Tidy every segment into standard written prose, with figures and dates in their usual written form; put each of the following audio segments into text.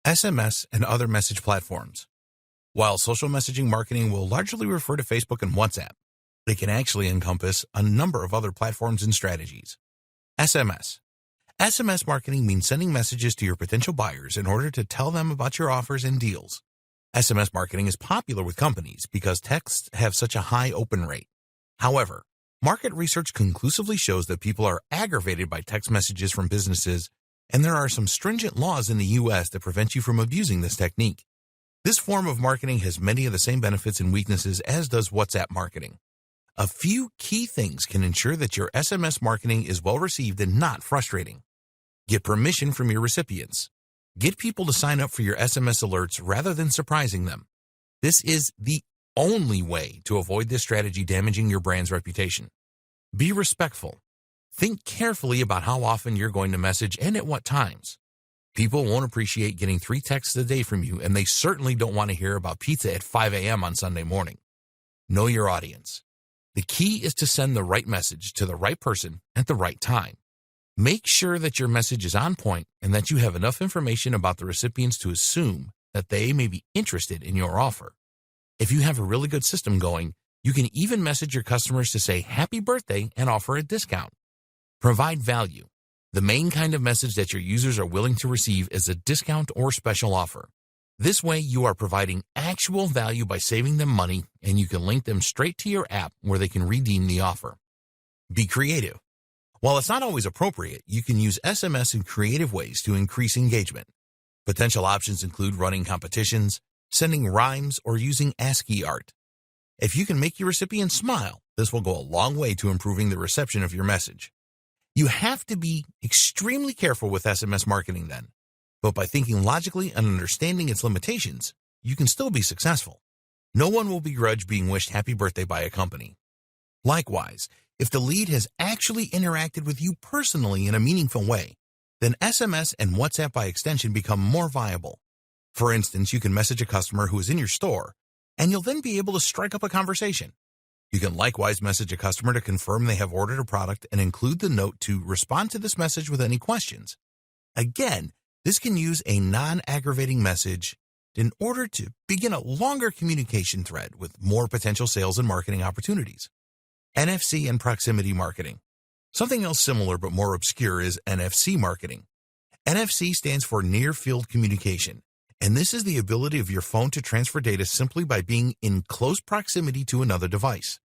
SMS and other message platforms. While social messaging marketing will largely refer to Facebook and WhatsApp, it can actually encompass a number of other platforms and strategies. SMS. SMS marketing means sending messages to your potential buyers in order to tell them about your offers and deals. SMS marketing is popular with companies because texts have such a high open rate. However, market research conclusively shows that people are aggravated by text messages from businesses, and there are some stringent laws in the U.S. that prevent you from abusing this technique. This form of marketing has many of the same benefits and weaknesses as does WhatsApp marketing. A few key things can ensure that your SMS marketing is well received and not frustrating. Get permission from your recipients. Get people to sign up for your SMS alerts rather than surprising them. This is the only way to avoid this strategy damaging your brand's reputation. Be respectful. Think carefully about how often you're going to message and at what times. People won't appreciate getting 3 texts a day from you, and they certainly don't want to hear about pizza at 5 a.m. on Sunday morning. Know your audience. The key is to send the right message to the right person at the right time. Make sure that your message is on point and that you have enough information about the recipients to assume that they may be interested in your offer. If you have a really good system going, you can even message your customers to say happy birthday and offer a discount. Provide value. The main kind of message that your users are willing to receive is a discount or special offer. This way, you are providing actual value by saving them money, and you can link them straight to your app where they can redeem the offer. Be creative. While it's not always appropriate, you can use SMS in creative ways to increase engagement. Potential options include running competitions, sending rhymes, or using ASCII art. If you can make your recipients smile, this will go a long way to improving the reception of your message. You have to be extremely careful with SMS marketing then, but by thinking logically and understanding its limitations, you can still be successful. No one will begrudge being wished happy birthday by a company. Likewise, if the lead has actually interacted with you personally in a meaningful way, then SMS and WhatsApp by extension become more viable. For instance, you can message a customer who is in your store, and you'll then be able to strike up a conversation. You can likewise message a customer to confirm they have ordered a product and include the note to respond to this message with any questions. Again, this can use a non-aggravating message in order to begin a longer communication thread with more potential sales and marketing opportunities. NFC and proximity marketing. Something else similar but more obscure is NFC marketing. NFC stands for Near Field Communication, and this is the ability of your phone to transfer data simply by being in close proximity to another device.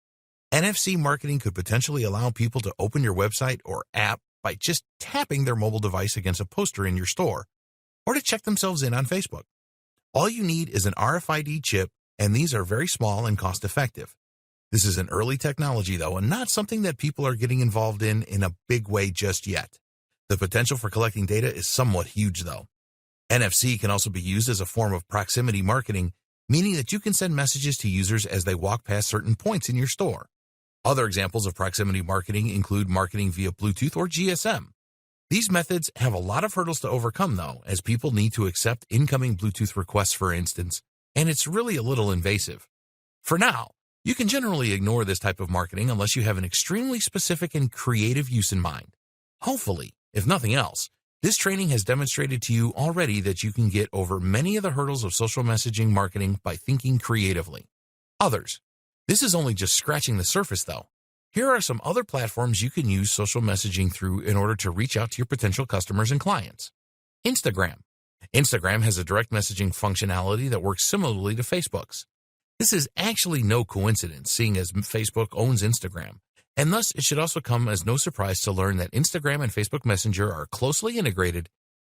NFC marketing could potentially allow people to open your website or app by just tapping their mobile device against a poster in your store, or to check themselves in on Facebook. All you need is an RFID chip, and these are very small and cost-effective. This is an early technology, though, and not something that people are getting involved in a big way just yet. The potential for collecting data is somewhat huge, though. NFC can also be used as a form of proximity marketing, meaning that you can send messages to users as they walk past certain points in your store. Other examples of proximity marketing include marketing via Bluetooth or GSM. These methods have a lot of hurdles to overcome, though, as people need to accept incoming Bluetooth requests, for instance, and it's really a little invasive. For now, you can generally ignore this type of marketing unless you have an extremely specific and creative use in mind. Hopefully, if nothing else, this training has demonstrated to you already that you can get over many of the hurdles of social messaging marketing by thinking creatively. Others. This is only just scratching the surface, though. Here are some other platforms you can use social messaging through in order to reach out to your potential customers and clients. Instagram. Instagram has a direct messaging functionality that works similarly to Facebook's. This is actually no coincidence, seeing as Facebook owns Instagram, and thus it should also come as no surprise to learn that Instagram and Facebook Messenger are closely integrated.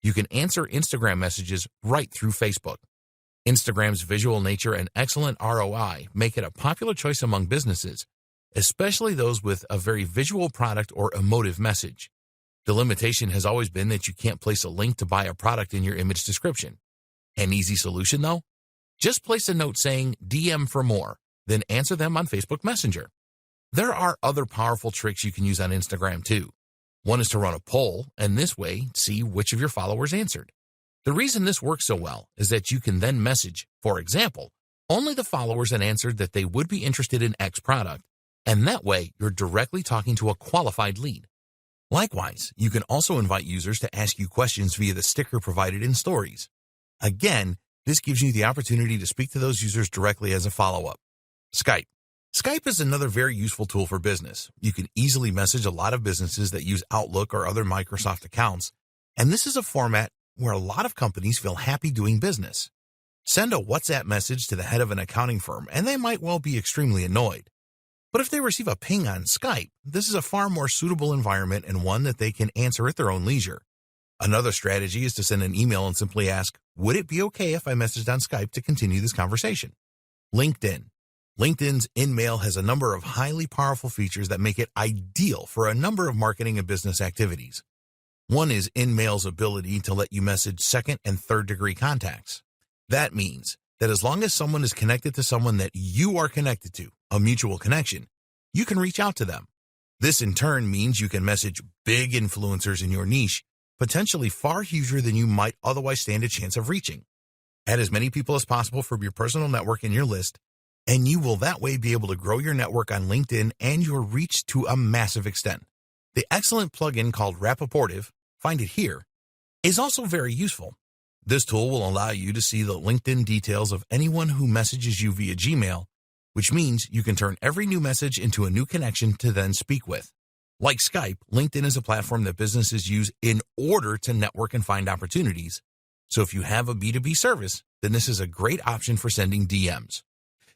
You can answer Instagram messages right through Facebook. Instagram's visual nature and excellent ROI make it a popular choice among businesses, especially those with a very visual product or emotive message. The limitation has always been that you can't place a link to buy a product in your image description. An easy solution, though? Just place a note saying DM for more, then answer them on Facebook Messenger. There are other powerful tricks you can use on Instagram too. One is to run a poll, and this way see which of your followers answered. The reason this works so well is that you can then message, for example, only the followers that answered that they would be interested in X product, and that way you're directly talking to a qualified lead. Likewise, you can also invite users to ask you questions via the sticker provided in Stories. Again, this gives you the opportunity to speak to those users directly as a follow-up. Skype. Skype is another very useful tool for business. You can easily message a lot of businesses that use Outlook or other Microsoft accounts, and this is a format where a lot of companies feel happy doing business. Send a WhatsApp message to the head of an accounting firm, and they might well be extremely annoyed. But if they receive a ping on Skype, this is a far more suitable environment and one that they can answer at their own leisure. Another strategy is to send an email and simply ask, would it be okay if I messaged on Skype to continue this conversation? LinkedIn. LinkedIn's InMail has a number of highly powerful features that make it ideal for a number of marketing and business activities. One is InMail's ability to let you message second and third degree contacts. That means that as long as someone is connected to someone that you are connected to, a mutual connection, you can reach out to them. This in turn means you can message big influencers in your niche, potentially far huger than you might otherwise stand a chance of reaching. Add as many people as possible from your personal network in your list, and you will that way be able to grow your network on LinkedIn and your reach to a massive extent. The excellent plugin called Rapportive, find it here, is also very useful. This tool will allow you to see the LinkedIn details of anyone who messages you via Gmail, which means you can turn every new message into a new connection to then speak with. Like Skype, LinkedIn is a platform that businesses use in order to network and find opportunities. So if you have a B2B service, then this is a great option for sending DMs.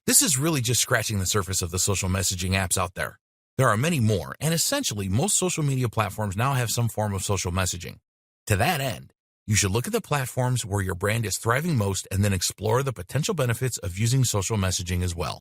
This is really just scratching the surface of the social messaging apps out there. There are many more, and essentially most social media platforms now have some form of social messaging. To that end, you should look at the platforms where your brand is thriving most and then explore the potential benefits of using social messaging as well.